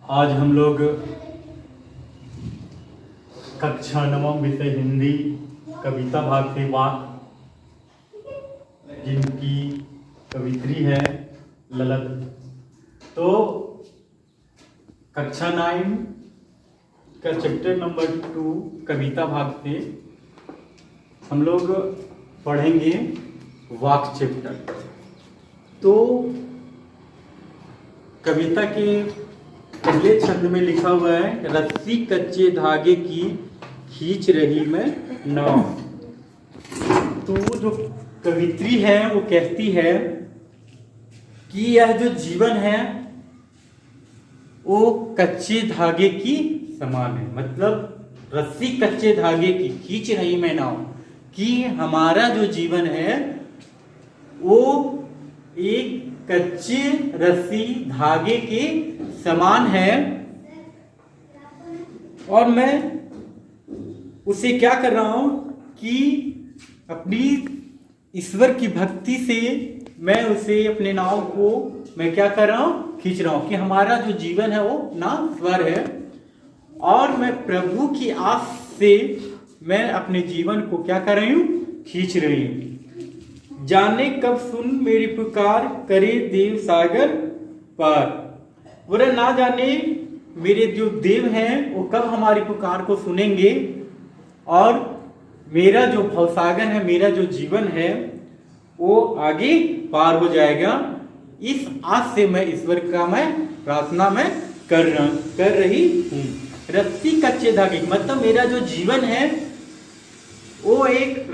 आज हम लोग कक्षा नवम विषय हिंदी कविता भाग से वाक, जिनकी कवित्री है ललित। तो कक्षा 9 का चैप्टर नंबर 2 कविता भाग से हम लोग पढ़ेंगे वाक चैप्टर। तो कविता के पहले छंद में लिखा हुआ है, रस्सी कच्चे धागे की खींच रही मैं नाव। तो जो कवित्री है वो कहती है कि यह जो जीवन है वो कच्चे धागे की समान है। मतलब रस्सी कच्चे धागे की खींच रही मैं नाव, कि हमारा जो जीवन है वो एक कच्चे रस्सी धागे के समान है, और मैं उसे क्या कर रहा हूं कि अपनी ईश्वर की भक्ति से मैं उसे अपने नाव को मैं क्या कर रहा हूं, खींच रहा हूं कि हमारा जो जीवन है वो ना स्वर है, और मैं प्रभु की आस से मैं अपने जीवन को क्या कर रही हूं, खींच रही हूं। जाने कब सुन मेरी पुकार करे देव सागर पार। बोले ना जाने मेरे जो देव हैं वो कब हमारी पुकार को सुनेंगे, और मेरा जो भवसागर है, मेरा जो जीवन है वो आगे पार हो जाएगा। इस आस से मैं ईश्वर का मैं प्रार्थना में कर रही हूँ। रस्सी कच्चे धागे, मतलब मेरा जो जीवन है वो एक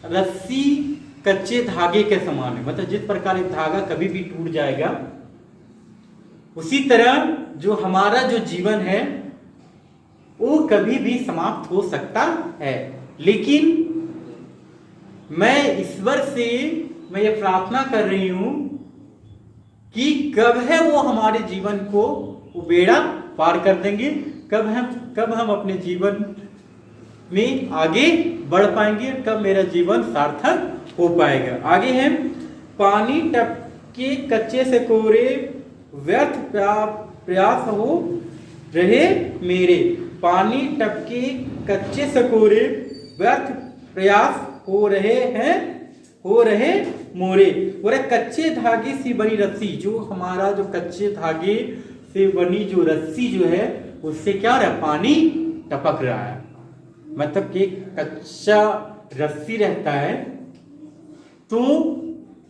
रस्सी कच्चे धागे के समान है। मतलब जिस प्रकार एक धागा कभी भी टूट जाएगा, उसी तरह जो हमारा जो जीवन है वो कभी भी समाप्त हो सकता है। लेकिन मैं ईश्वर से मैं ये प्रार्थना कर रही हूं कि कब है वो हमारे जीवन को वो बेड़ा पार कर देंगे, कब हम अपने जीवन में आगे बढ़ पाएंगे, कब मेरा जीवन सार्थक हो पाएगा। आगे है, पानी टपके कच्चे से कोरे व्यर्थ प्रयास हो रहे मेरे। पानी टपके कच्चे से कोरे व्यर्थ प्रयास हो रहे मोरे। बोले कच्चे धागे से बनी रस्सी, जो हमारा जो कच्चे धागे से बनी जो रस्सी जो है उससे क्या हो रहा है, पानी टपक रहा है। मतलब कि कच्चा रस्सी रहता है तो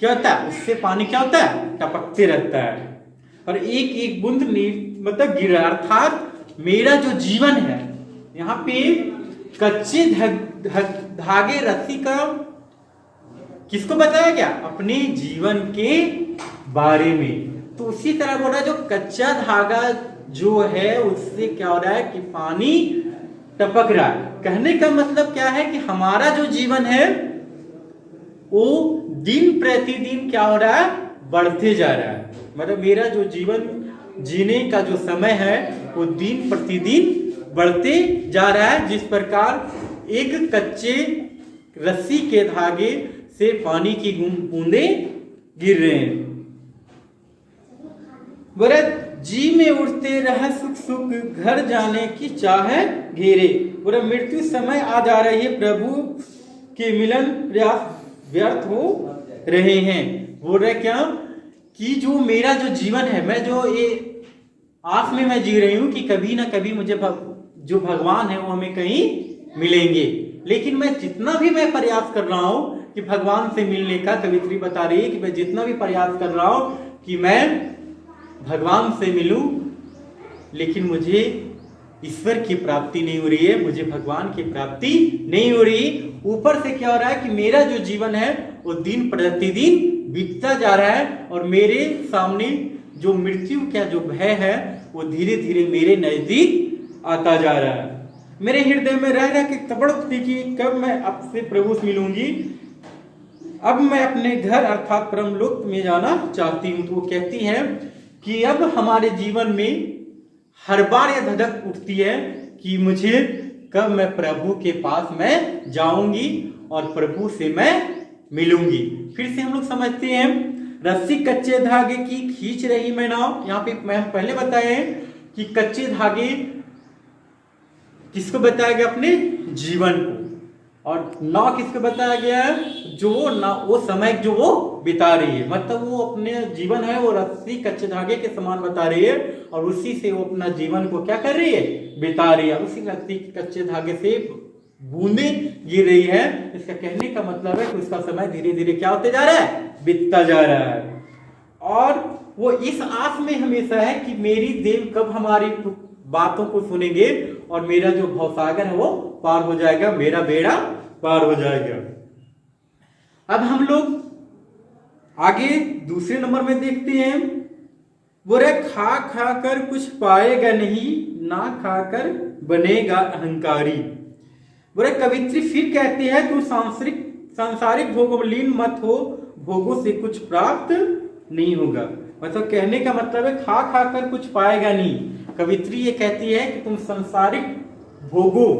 क्या होता है, उससे पानी क्या होता है, टपकते रहता है, और एक एक बूंद मतलब गिर रहा है। अर्थात मेरा जो जीवन है, यहाँ पे कच्चे धागे रस्सी का किसको बताया गया, अपने जीवन के बारे में। तो उसी तरह बोल रहा है, जो कच्चा धागा जो है उससे क्या हो रहा है कि पानी टपक रहा है। कहने का मतलब क्या है कि हमारा जो जीवन है वो दिन प्रतिदिन क्या हो रहा है, बढ़ते जा रहा है। मतलब मेरा जो जीवन जीने का जो समय है वो दिन प्रतिदिन बढ़ते जा रहा है। जिस प्रकार एक कच्चे रस्सी के धागे से पानी की बूंदे गिर रहे हैं। बोले जी में उड़ते रह सुख सुख घर जाने की चाहे घेरे। बोले मृत्यु समय आ जा रही है, प्रभु के मिलन प्रयास व्यर्थ हो रहे हैं। बोल रहे क्या कि जो मेरा जो जीवन है, मैं जो ये आस में मैं जी रही हूं कि कभी ना कभी मुझे जो भगवान है वो हमें कहीं मिलेंगे। लेकिन मैं जितना भी मैं प्रयास कर रहा हूं कि भगवान से मिलने का, कवित्री बता रही है कि मैं जितना भी प्रयास कर रहा हूं कि मैं भगवान से मिलूं, लेकिन मुझे ईश्वर की प्राप्ति नहीं हो रही है, मुझे भगवान की प्राप्ति नहीं हो रही। ऊपर से क्या हो रहा है कि मेरा जो जीवन है वो दिन प्रतिदिन बीतता जा रहा है, और मेरे सामने जो मृत्यु का जो भय है वो धीरे धीरे मेरे नजदीक आता जा रहा है। मेरे हृदय में रह रह के तड़पती कि कब मैं आपसे प्रभु से मिलूंगी, अब मैं अपने घर अर्थात परमलोक में जाना चाहती हूँ। तो वो कहती है कि अब हमारे जीवन में हर बार यह धधक उठती है कि मुझे कब मैं प्रभु के पास मैं जाऊंगी और प्रभु से मैं मिलूंगी। फिर से हम लोग समझते हैं, रस्सी कच्चे धागे की खींच रही मैं नाव। यहाँ पे मैं पहले बताए कि कच्चे धागे किसको बताया गया? अपने जीवन को। और नाव किसको बताया गया है? जो ना वो समय जो वो बिता रही है, मतलब वो अपने जीवन है वो रस्सी कच्चे धागे के समान बता रही है, और उसी से वो अपना जीवन को क्या कर रही है? बिता रही है। उसी रस्सी कच्चे धागे से बूंदे गिर रही है। इसका कहने का मतलब है कि उसका समय धीरे धीरे क्या होते जा रहा है? बीतता जा रहा है। और वो इस आस में हमेशा है कि मेरी देव कब हमारी बातों को सुनेंगे और मेरा जो भवसागर है वो पार हो जाएगा, मेरा बेड़ा पार हो जाएगा। अब हम लोग आगे दूसरे नंबर में देखते हैं। बोले खा खा कर कुछ पाएगा नहीं, ना खाकर बनेगा अहंकारी। बोले कवित्री फिर कहती है तू सांसारिक भोगों में लीन मत हो, भोगों से कुछ प्राप्त नहीं होगा। मतलब कहने का मतलब है खा खा कर कुछ पाएगा नहीं। कवित्री ये कहती है कि तुम सांसारिक भोगों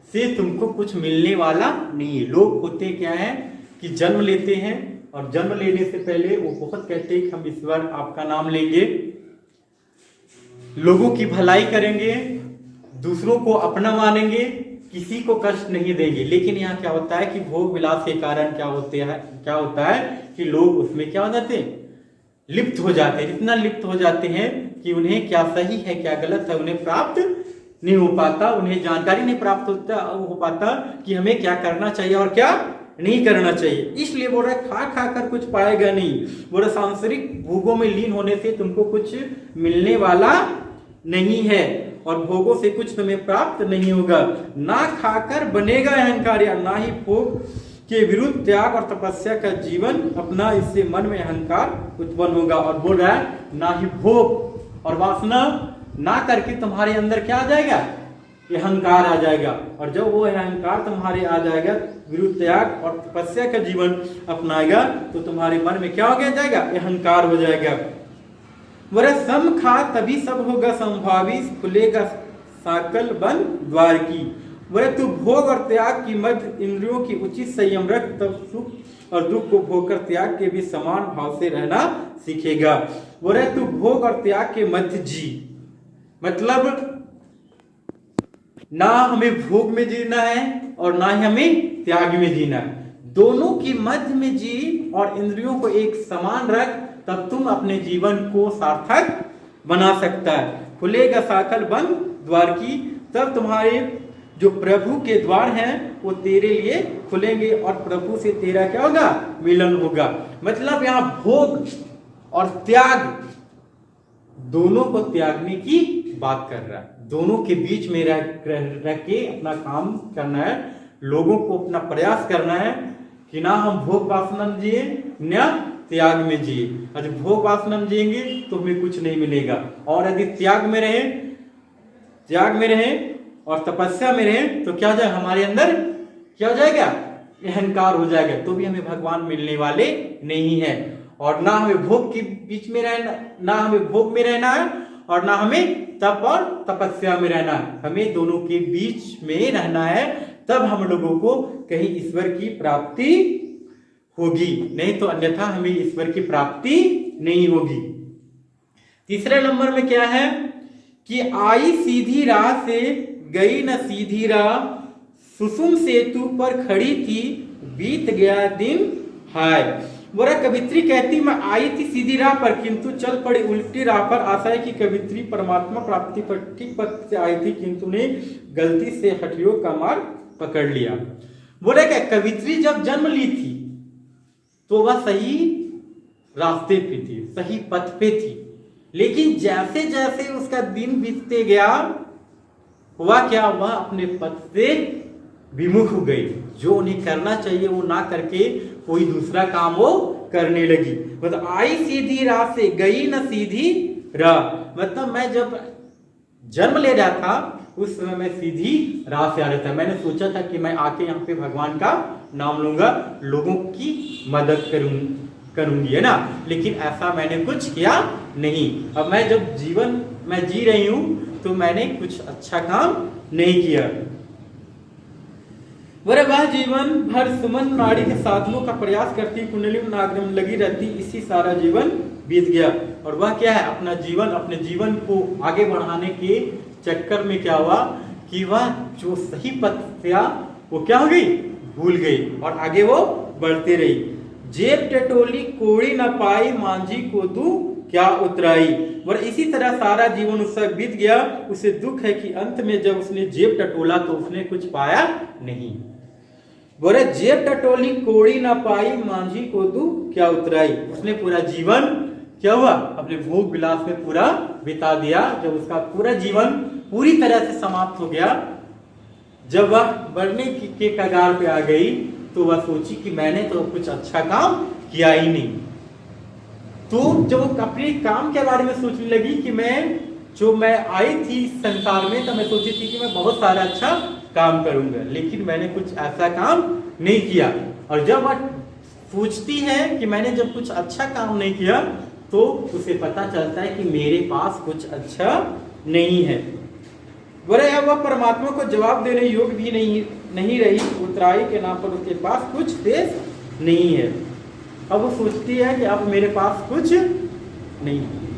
से तुमको कुछ मिलने वाला नहीं है। लोग होते क्या है कि जन्म लेते हैं और जन्म लेने से पहले वो बहुत कहते हैं कि हम ईश्वर आपका नाम लेंगे, लोगों की भलाई करेंगे, दूसरों को अपना मानेंगे, किसी को कष्ट नहीं देंगे। लेकिन यहाँ क्या होता है कि भोग विलास के कारण क्या होता है कि लोग उसमें क्या हो जाते हैं? लिप्त हो जाते हैं। इतना लिप्त हो जाते हैं कि उन्हें क्या सही है क्या गलत है उन्हें प्राप्त नहीं हो पाता, उन्हें जानकारी नहीं प्राप्त हो पाता कि हमें क्या करना चाहिए और क्या नहीं करना चाहिए। इसलिए बोल रहा है खा खा कर कुछ पाएगा नहीं। बोल रहा सांसारिक भोगों में लीन होने से तुमको कुछ मिलने वाला नहीं है और भोगों से कुछ तुम्हें प्राप्त नहीं होगा। ना खाकर बनेगा अहंकार, या ना ही भोग के विरुद्ध त्याग और तपस्या का जीवन अपना, इससे मन में अहंकार उत्पन्न होगा। और बोल रहा है ना ही भोग और वासना ना करके तुम्हारे अंदर क्या आ जाएगा? अहंकार आ जाएगा। और जब वो अहंकार तुम्हारे आ जाएगा, विरुद्ध त्याग और तपस्या का जीवन अपनाएगा, तो तुम्हारे मन में क्या हो गया जाएगा? अहंकार हो जाएगा। बोले सम खा तभी सब होगा संभावी, खुलेगा साकल बन द्वार की। बोले तू भोग और त्याग की मध्य इंद्रियों की उचित संयम रख, तब सुख और दुख को भोग कर त्याग के भी समान भाव से रहना सीखेगा। बोले तू भोग और त्याग के मध्य जी, मतलब ना हमें भोग में जीना है और ना ही हमें त्याग में जीना है, दोनों की मध्य में जी और इंद्रियों को एक समान रख, तब तुम अपने जीवन को सार्थक बना सकता है। खुलेगा साकल बन द्वार की, तब तुम्हारे जो प्रभु के द्वार हैं वो तेरे लिए खुलेंगे और प्रभु से तेरा क्या होगा? मिलन होगा। मतलब यहाँ भोग और त्याग दोनों को त्यागने की बात कर रहा है। दोनों के बीच में रह के अपना काम करना है, लोगों को अपना प्रयास करना है कि ना हम भोग वासना में जिए न त्याग में जिए। यदि भोग वासना में जिएंगे तो हमें कुछ नहीं मिलेगा, और यदि त्याग में रहे और तपस्या में रहे तो क्या हो जाएगा? हमारे अंदर क्या हो जाएगा? अहंकार हो जाएगा, तो भी हमें भगवान मिलने वाले नहीं है। और ना हमें भोग के बीच में रहना, ना हमें भोग में रहना है और ना हमें तप और तपस्या में रहना है। हमें दोनों के बीच में रहना है, तब हम लोगों को कहीं ईश्वर की प्राप्ति होगी, नहीं तो अन्यथा हमें ईश्वर की प्राप्ति नहीं होगी। तीसरे नंबर में क्या है कि आई सीधी राह से गई न सीधी राह, सुसुम सेतु पर खड़ी थी बीत गया दिन हाय। बोरा कवित्री कहती मैं आई थी सीधी राह पर किंतु चल पड़ी उल्टी राह पर। आशा है कि कवित्री परमात्मा प्राप्ति पर ठीक पथ से आई थी किंतु ने गलती से हठियों का मार्ग पकड़ लिया। बोले क्या कवित्री जब जन्म ली थी तो वह सही रास्ते पे थी, सही पथ पे थी, लेकिन जैसे जैसे उसका दिन बीतते गया हुआ क्या, वह अपने पथ से विमुख हो गई। जो उन्हें करना चाहिए वो ना करके कोई दूसरा काम वो करने लगी। मतलब आई सीधी राह से गई न सीधी राह, मतलब मैं जब जन्म ले रहा था उस समय मैं सीधी राह से आ रहा था। मैंने सोचा था कि मैं आके यहाँ पे भगवान का नाम लूंगा, लोगों की मदद करूंगी, है ना, लेकिन ऐसा मैंने कुछ किया नहीं। अब मैं जब जीवन मैं जी रही हूं तो मैंने कुछ अच्छा काम नहीं किया। बोले वह जीवन भर सुमन नाड़ी के साधनों का प्रयास करती, कुंडली नागरम लगी रहती, इसी सारा जीवन बीत गया। और वह क्या है, अपने जीवन को आगे बढ़ाने के चक्कर में क्या हुआ कि वह जो सही पथ था वो क्या हो गई, भूल गई और आगे वो बढ़ते रही। जेब टटोली कोड़ी न पाई, मांझी को दू क्या उतराई। और इसी तरह सारा जीवन उसका बीत गया। उसे दुख है कि अंत में जब उसने जेब टटोला तो उसने कुछ पाया नहीं। बोले जेब टटोली कोड़ी ना पाई, मांझी को दू क्या उतराई। उसने पूरा जीवन क्या हुआ, अपने भोग विलास में पूरा बिता दिया। जब उसका पूरा जीवन पूरी तरह से समाप्त हो गया, जब वह मरने के कगार पे आ गई तो वह सोची कि मैंने तो कुछ अच्छा काम किया ही नहीं। तो जब वो अपने काम के बारे में सोचने लगी कि मैं आई थी संसार में तो मैं सोची थी कि मैं बहुत सारा अच्छा काम करूंगा, लेकिन मैंने कुछ ऐसा काम नहीं किया। और जब वह सोचती है कि मैंने जब कुछ अच्छा काम नहीं किया तो उसे पता चलता है कि मेरे पास कुछ अच्छा नहीं है। बोले अब वह परमात्मा को जवाब देने योग्य भी नहीं रही। उतराई के नाम पर उसके पास कुछ शेष नहीं है। अब वो सोचती है कि अब मेरे पास कुछ नहीं है।